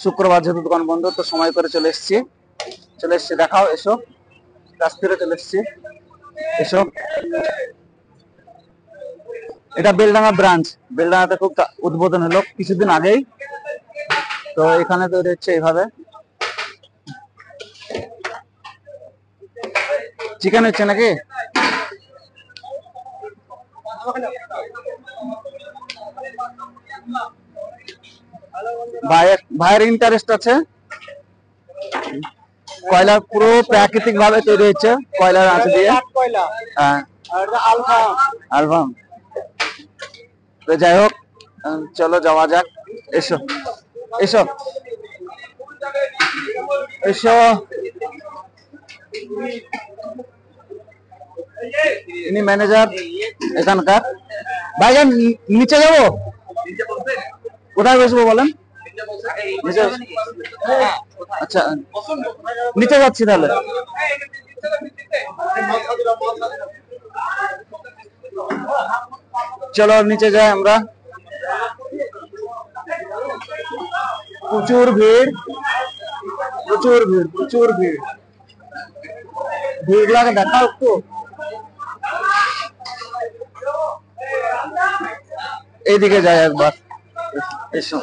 শুক্রবার যেহেতু দোকান বন্ধ, তো সময় করে চলে এসেছি। দেখাও, এসো, কাছ থেকে চলে এসেছি, এসো। এটা বেলডাঙ্গা ব্রাঞ্চ। বেলডাঙ্গাতে খুব উদ্বোধন হলো কিছুদিন আগেই। তো এখানে তৈরি হচ্ছে এইভাবে চিকেন হচ্ছে নাকি? ভাইয়ের ইন্টারেস্ট আছে। কয়লা পুরো প্রাকৃতিক ভাবে তৈরি হচ্ছে, কয়লার আঁচ দিয়ে। হ্যাঁ, আলবাম। তো যাই হোক, চলো যাওয়া যাক। এসো এসো এসো। ইনি ম্যানেজার এখানকার। ভাইজান নিচে যাবো? কোথায় বসবো বলেন? আচ্ছা, নিচে যাচ্ছি তাহলে। চলো নিচে যাই আমরা। প্রচুর ভিড়, প্রচুর ভিড়, প্রচুর ভিড়। ভিড় লাগে দেখাও একটু। এইদিকে যাই একবার, এসো।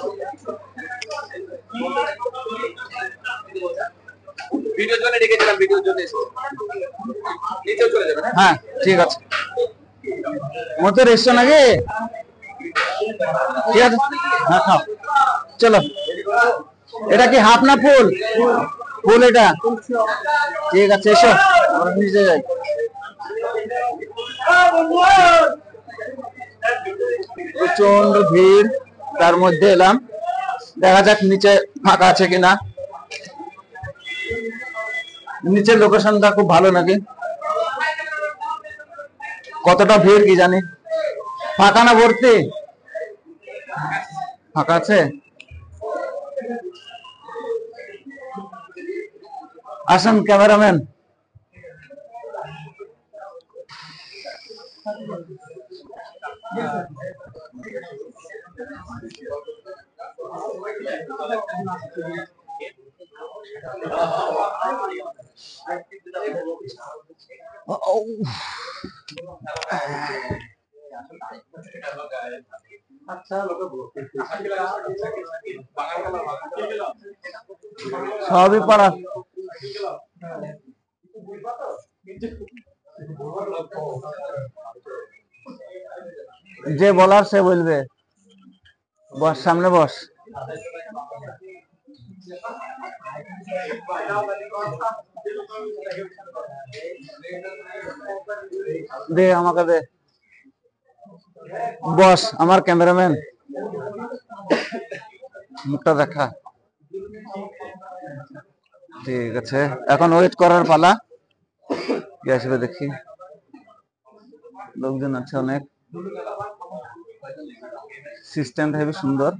হ্যাঁ ঠিক আছে, মতো এসছো নাকি? ঠিক আছে, হ্যাঁ খাও। চলো, এটা কি হাফ না ফুল? ফুল এটা। ঠিক আছে, এসো আমরা নিচে যাই। প্রচন্ড ভিড়, তার মধ্যে এলাম। দেখা যাক নিচে ফাঁকা আছে কিনা। নিচের লোকেশনটা খুব ভালো নাকি? কতটা ভিড় কি জানি। ফাঁকা না ভর্তি? ফাঁকা আছে। আসেন ক্যামেরাম্যান। সবই পারা। যে বলার সে বলবে। বস, সামনে বস। দে আমাকে দে। বস, আমার ক্যামেরাম্যান, মুখটা দেখা। ঠিক আছে, এখন ওয়েট করার পালা। কি আসবে দেখি। লোকজন আছে অনেক। সিস্টেমটা হেবি সুন্দর।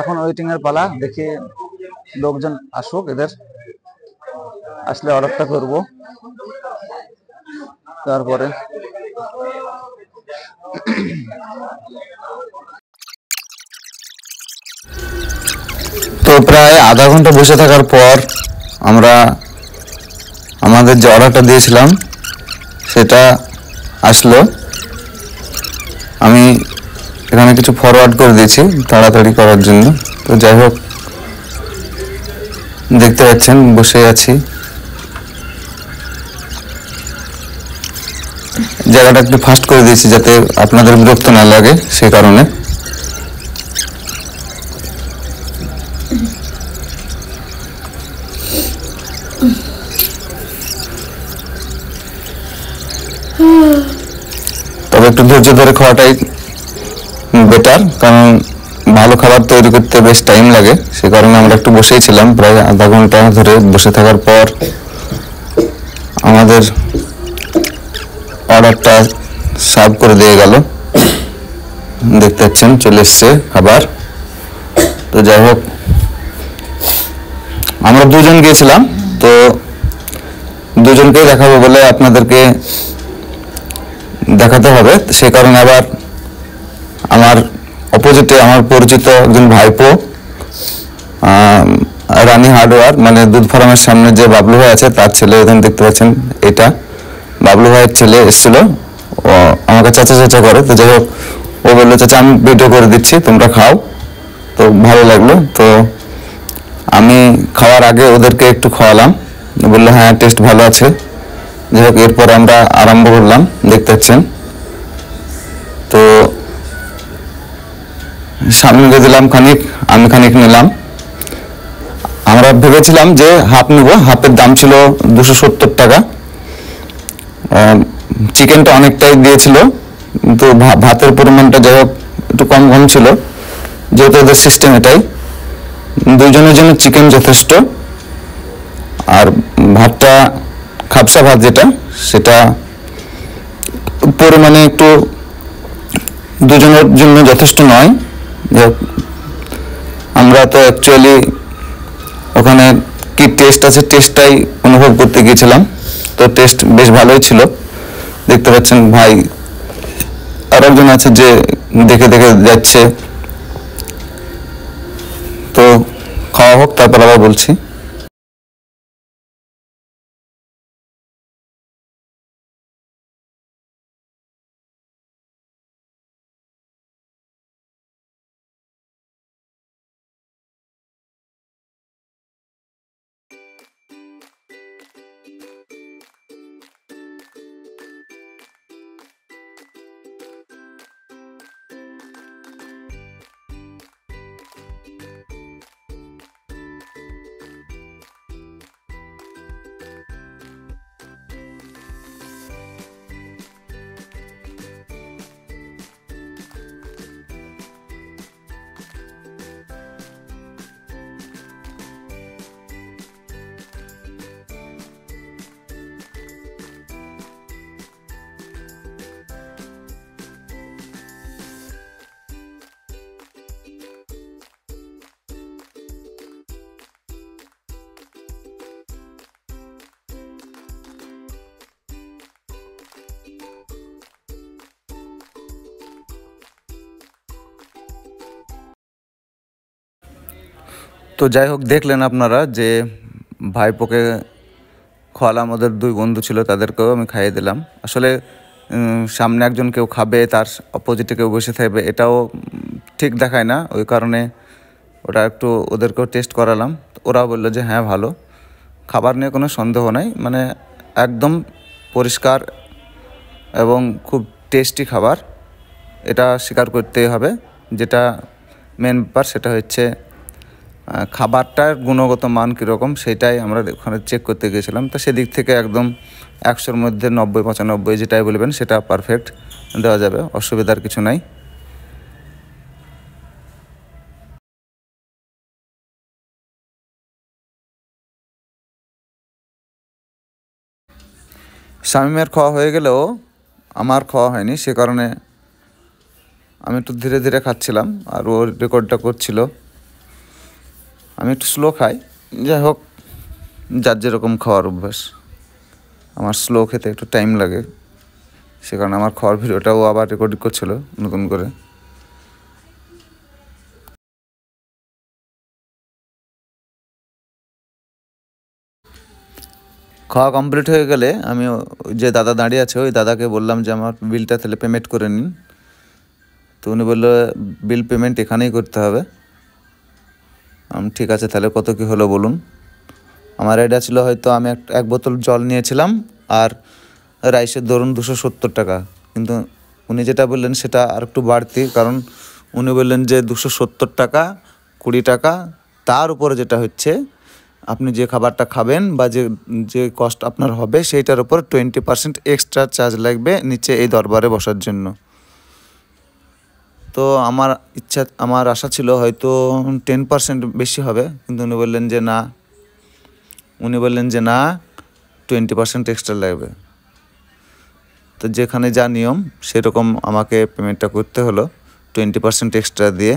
এখন ওয়েটিং এর পালা। দেখি লোকজন আসুক, এদের আসলে অর্ডারটা করব। তারপরে তো প্রায় আধা ঘন্টা বসে থাকার পর আমরা আমাদের যে অর্ডারটা দিয়েছিলাম সেটা আসলো। আমি এখানে কিছু ফরওয়ার্ড করে দিয়েছি তাড়াতাড়ি করার জন্য। তো যাই হোক, দেখতে পাচ্ছেন বসে আছি। জায়গাটা একটু ফাস্ট করে দিয়েছি যাতে আপনাদের বিরক্ত না লাগে, সে কারণে। তবে একটু ধৈর্য ধরে খাওয়াটাই বেটার, কারণ ভালো খাবার তৈরি করতে বেশ টাইম লাগে। সে কারণে আমরা একটু বসেই ছিলাম। প্রায় আধা ঘন্টা ধরে বসে থাকার পর আমাদের অর্ডারটা সার্ভ করে দিয়ে গেল। দেখতে পাচ্ছেন চলে এসছে খাবার। তো যাই হোক, আমরা দুজন গিয়েছিলাম, তো দুজনকেই দেখাবো বলে আপনাদেরকে দেখাতে হবে। সে কারণে আবার আমার অপোজিটে আমার পরিচিত একজন ভাইপো, রানী হার্ডওয়্যার মানে দুধ ফার্মের সামনে যে বাবলু ভাই আছে তার ছেলে, এখানে দেখতে পাচ্ছেন এটা বাবলু ভাইয়ের ছেলে এসেছিল, ও আমাকে চাচা চাচা করে। তো যাই হোক, ও বললো চাচা আমি ভিডিও করে দিচ্ছি, তোমরা খাও। তো ভালো লাগলো। তো আমি খাওয়ার আগে ওদেরকে একটু খাওয়ালাম, বললো হ্যাঁ টেস্ট ভালো আছে। যাই হোক, এরপরে আমরা আরম্ভ করলাম, দেখতে পাচ্ছেন। তো সামনে দিলাম খানিক, আমি খানিক নিলাম। আমরা ভেবেছিলাম যে হাফ নেব, হাফের দাম ছিল 270 টাকা। চিকেনটা অনেকটাই দিয়েছিল, কিন্তু ভাতের পরিমাণটা যাই হোক একটু কম কম ছিল, যেহেতু ওদের সিস্টেম এটাই। দুজনের জন্য চিকেন যথেষ্ট, আর ভাতটা খাপসা ভাত যেটা, সেটা পরিমাণে একটু দুজনের জন্য যথেষ্ট নয়। আমরা তো অ্যাকচুয়ালি ওখানে কি টেস্ট আছে টেস্টটাই অনুভব করতে গিয়েছিলাম, তো টেস্ট বেশ ভালোই ছিল। দেখতে পাচ্ছেন ভাই আর একজন আছে যে দেখে দেখে যাচ্ছে। তো খাওয়া হোক, তারপর আবার বলছি। তো যাই হোক, দেখলেন আপনারা যে ভাইপোকে খাওয়ালাম, ওদের দুই বন্ধু ছিল তাদেরকেও আমি খাইয়ে দিলাম। আসলে সামনে একজন কেউ খাবে, তার অপোজিটে কেউ বসে থাকবে, এটাও ঠিক দেখায় না। ওই কারণে ওটা একটু ওদেরকেও টেস্ট করালাম। ওরা বললো যে হ্যাঁ ভালো, খাবার নিয়ে কোনো সন্দেহ নাই, মানে একদম পরিষ্কার এবং খুব টেস্টি খাবার, এটা স্বীকার করতেই হবে। যেটা মেন ব্যাপার সেটা হচ্ছে খাবারটার গুণগত মান কীরকম, সেটাই আমরা ওখানে চেক করতে গিয়েছিলাম। তো সেদিক থেকে একদম 100-র মধ্যে 90-95 যেটাই বলবেন সেটা পারফেক্ট দেওয়া যাবে, অসুবিধার কিছু নাই। শামীমের খাওয়া হয়ে গেলেও আমার খাওয়া হয়নি, সে কারণে আমি একটু ধীরে ধীরে খাচ্ছিলাম, আর ও রেকর্ডটা করছিল। আমি একটু স্লো খাই, যাই হোক যার যেরকম খাওয়ার অভ্যাস। আমার স্লো খেতে একটু টাইম লাগে, সে কারণে আমার খাওয়ার ভিডিওটাও আবার রেকর্ডিং করছিল নতুন করে। খাওয়া কমপ্লিট হয়ে গেলে আমি যে দাদা দাঁড়িয়ে আছে ওই দাদাকে বললাম যে আমার বিলটা তাহলে পেমেন্ট করে নিন। তো উনি বললো বিল পেমেন্ট এখানেই করতে হবে। ঠিক আছে, তাহলে কত কী হলো বলুন। আমার এটা ছিল হয়তো আমি এক বোতল জল নিয়েছিলাম, আর রাইসের ধরুন 270 টাকা, কিন্তু উনি যেটা বললেন সেটা আর একটু বাড়তি, কারণ উনি বললেন যে 270 টাকা 20 টাকা, তার উপরে যেটা হচ্ছে আপনি যে খাবারটা খাবেন বা যে কস্ট আপনার হবে সেইটার উপর 20% এক্সট্রা চার্জ লাগবে নিচে এই দরবারে বসার জন্য। তো আমার আশা ছিল হয়তো 10% বেশি হবে, কিন্তু উনি বললেন যে না 20% এক্সট্রা লাগবে। তো যেখানে যা নিয়ম সেরকম আমাকে পেমেন্টটা করতে হলো 20% এক্সট্রা দিয়ে।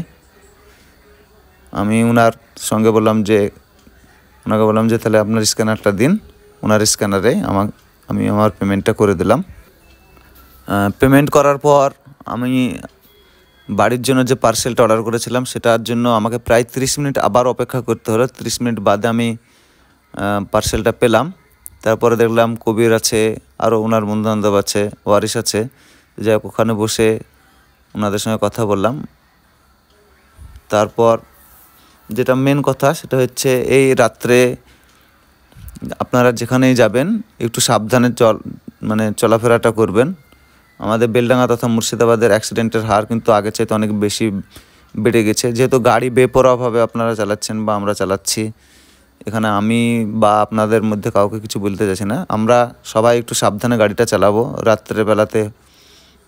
আমি ওনাকে বললাম যে তাহলে আপনার স্ক্যানারটা দিন। ওনার স্ক্যানারে আমি আমার পেমেন্টটা করে দিলাম। পেমেন্ট করার পর আমি বাড়ির জন্য যে পার্সেলটা অর্ডার করেছিলাম সেটার জন্য আমাকে প্রায় 30 মিনিট আবার অপেক্ষা করতে হলো। 30 মিনিট বাদে আমি পার্সেলটা পেলাম। তারপরে দেখলাম কবির আছে, আরও ওনার বন্ধুবান্ধব আছে, ওয়ারিশ আছে। যাই হোক, ওখানে বসে ওনাদের সঙ্গে কথা বললাম। তারপর যেটা মেন কথা সেটা হচ্ছে এই রাত্রে আপনারা যেখানেই যাবেন একটু সাবধানে চলাফেরাটা করবেন। আমাদের বেলডাঙ্গা তথা মুর্শিদাবাদের অ্যাক্সিডেন্টের হার কিন্তু আগের চাইতে অনেক বেশি বেড়ে গেছে, যেহেতু গাড়ি বেপরোয়াভাবে আপনারা চালাচ্ছেন বা আমরা চালাচ্ছি। এখানে আমি বা আপনাদের মধ্যে কাউকে কিছু বলতে চাইছি না। আমরা সবাই একটু সাবধানে গাড়িটা চালাবো। রাত্রের বেলাতে,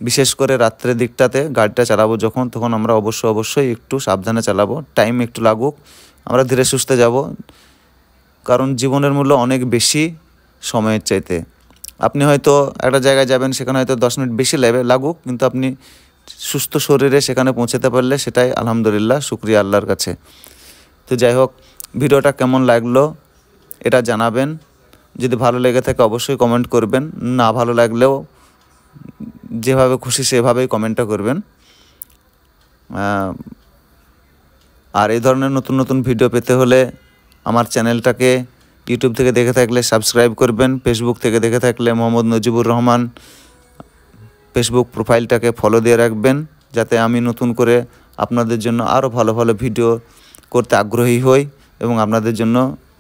বিশেষ করে রাত্রের দিকটাতে গাড়িটা চালাবো তখন আমরা অবশ্যই একটু সাবধানে চালাবো। টাইম একটু লাগুক, আমরা ধীরে সুস্থে যাব, কারণ জীবনের মূল্য অনেক বেশি সময়ের চাইতে। আপনি হয়তো একটা জায়গায় যাবেন, সেখানে হয়তো 10 মিনিট বেশি লাগুক, কিন্তু আপনি সুস্থ শরীরে সেখানে পৌঁছাতে পারলে সেটাই আলহামদুলিল্লাহ, শুকরিয়া আল্লাহর কাছে। তো যাই হোক, ভিডিওটা কেমন লাগলো এটা জানাবেন। যদি ভালো লেগে থাকে অবশ্যই কমেন্ট করবেন, না ভালো লাগলেও যেভাবে খুশি সেভাবেই কমেন্টটা করবেন। আর এই ধরনের নতুন নতুন ভিডিও পেতে হলে আমার চ্যানেলটাকে ইউটিউব থেকে দেখে থাকলে সাবস্ক্রাইব করবেন। ফেসবুক থেকে দেখে থাকলে মোহাম্মদ নজিবুর রহমান ফেসবুক প্রোফাইলটাকে ফলো দিয়ে রাখবেন, যাতে আমি নতুন করে আপনাদের জন্য আরও ভালো ভালো ভিডিও করতে আগ্রহী হই এবং আপনাদের জন্য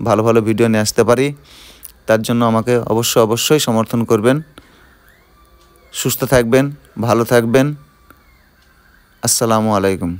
ভালো ভালো ভিডিও নিয়ে আসতে পারি। তার জন্য আমাকে অবশ্যই সমর্থন করবেন। সুস্থ থাকবেন, ভালো থাকবেন। আসসালামু আলাইকুম।